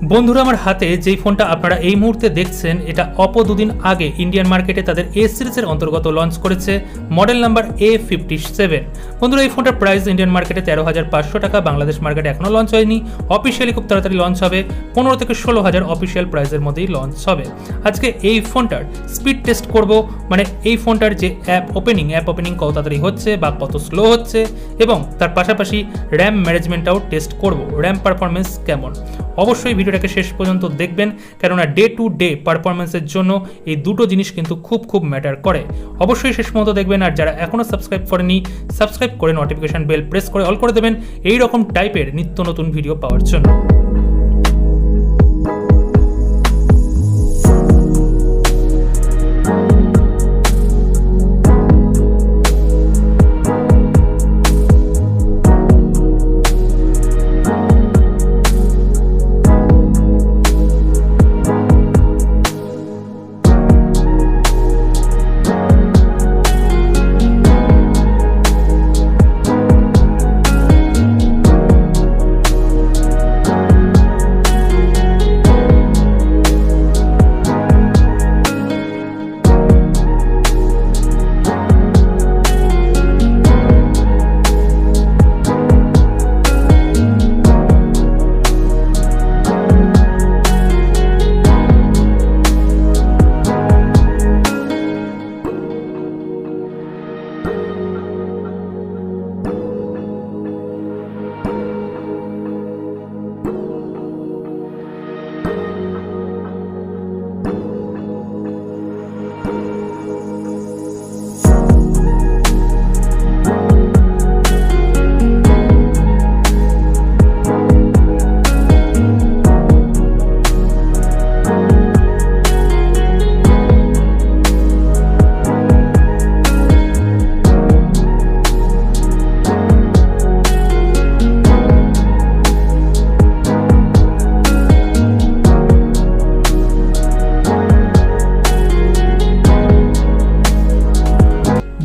বন্ধুরা, আমার হাতে যেই ফোনটা আপনারা এই মুহূর্তে দেখছেন, এটা অপো দুদিন আগে ইন্ডিয়ান মার্কেটে তাদের এ সিরিজের অন্তর্গত লঞ্চ করেছে, মডেল নাম্বার A57। বন্ধুরা, এই ফোনটার প্রাইস ইন্ডিয়ান মার্কেটে 13,500 টাকা। বাংলাদেশ মার্কেটে এখনও লঞ্চ হয়নি, অফিসিয়ালি খুব তাড়াতাড়ি লঞ্চ হবে, 15 থেকে 16,000 অফিসিয়াল প্রাইসের মধ্যেই লঞ্চ হবে। আজকে এই ফোনটার স্পিড টেস্ট করব, মানে এই ফোনটার যে অ্যাপ ওপেনিং কত তাড়াতাড়ি হচ্ছে বা কত স্লো হচ্ছে, এবং তার পাশাপাশি র্যাম ম্যানেজমেন্টটাও টেস্ট করব, র্যাম পারফরমেন্স কেমন। অবশ্যই ভিডিওটাকে শেষ পর্যন্ত দেখবেন, কেননা ডে টু ডে পারফরমেন্সের জন্য এই দুটো জিনিস কিন্তু খুব ম্যাটার করে। অবশ্যই শেষ পর্যন্ত দেখবেন, আর যারা এখনও সাবস্ক্রাইব করেনি, সাবস্ক্রাইব করে নোটিফিকেশন বেল প্রেস করে অল করে দেবেন এই রকম টাইপের নিত্য নতুন ভিডিও পাওয়ার জন্য।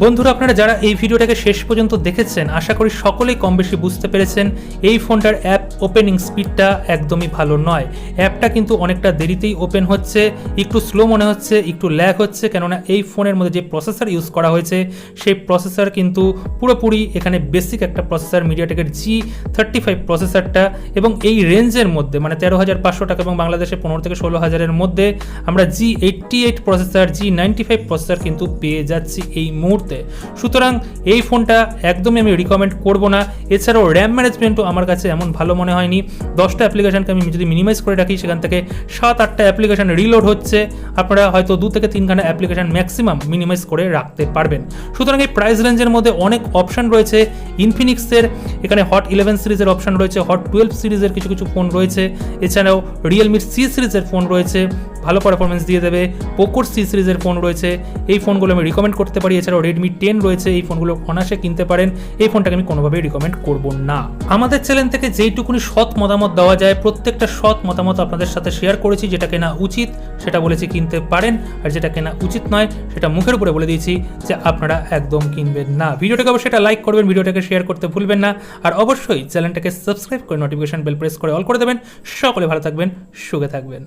বন্ধুরা, আপনারা যারা এই ভিডিওটাকে শেষ পর্যন্ত দেখেছেন, আশা করি সকলেই কম বেশি বুঝতে পেরেছেন এই ফোনটার অ্যাপ ওপেনিং স্পিডটা একদমই ভালো নয়। অ্যাপটা কিন্তু অনেকটা দেরিতেই ওপেন হচ্ছে, একটু স্লো মনে হচ্ছে, একটু ল্যাগ হচ্ছে, কেননা এই ফোনের মধ্যে যে প্রসেসর ইউজ করা হয়েছে সেই প্রসেসর কিন্তু পুরোপুরি এখানে বেসিক একটা প্রসেসর, মিডিয়াটেকের G35 প্রসেসরটা, এবং এই রেঞ্জের মধ্যে মানে 13,500 টাকা এবং বাংলাদেশে 15 থেকে 16,000-এর মধ্যে আমরা G88 প্রসেসর, G95 প্রসেসর কিন্তু পেয়ে যাচ্ছি এই মুহূর্তে। সুতরাং এই ফোনটা একদমই আমি রিকমেন্ড করব না। এছাড়াও র্যাম ম্যানেজমেন্টও আমার কাছে এমন ভালো মনে হয়নি। 10টা অ্যাপ্লিকেশনকে আমি যদি মিনিমাইজ করে রাখি, সেখান থেকে 7-8টা অ্যাপ্লিকেশন রিলোড হচ্ছে। আপনারা হয়তো 2 থেকে 3খানা অ্যাপ্লিকেশন ম্যাক্সিমাম মিনিমাইজ করে রাখতে পারবেন। সুতরাং এই প্রাইস রেঞ্জের মধ্যে অনেক অপশন রয়েছে। ইনফিনিক্সের এখানে হট 11 সিরিজের অপশন রয়েছে, হট 12 সিরিজের কিছু ফোন রয়েছে, এছাড়াও রিয়েলমির সি সিরিজের ফোন রয়েছে, ভালো পারফরমেন্স দিয়ে দেবে। পোকোর সি সিরিজের ফোন রয়েছে, এই ফোনগুলো আমি রিকমেন্ড করতে পারি। এছাড়াও রেডমি 10 রয়েছে, এই ফোনগুলো অনায়াসে কিনতে পারেন। এই ফোনটাকে আমি কোনোভাবেই রিকমেন্ড করব না। আমাদের চ্যানেল থেকে যেইটুকুনি সৎ মতামত দেওয়া যায়, প্রত্যেকটা সৎ মতামত আপনাদের সাথে শেয়ার করেছি। যেটা কেনা উচিত সেটা বলেছি কিনতে পারেন, আর যেটা কেনা উচিত নয় সেটা মুখের উপরে বলে দিয়েছি যে আপনারা একদম কিনবেন না। ভিডিওটাকে অবশ্যই এটা লাইক করবেন, ভিডিওটাকে শেয়ার করতে ভুলবেন না, আর অবশ্যই চ্যানেলটাকে সাবস্ক্রাইব করে নোটিফিকেশন বেল প্রেস করে অল করে দেবেন। সকলে ভালো থাকবেন, সুখে থাকবেন।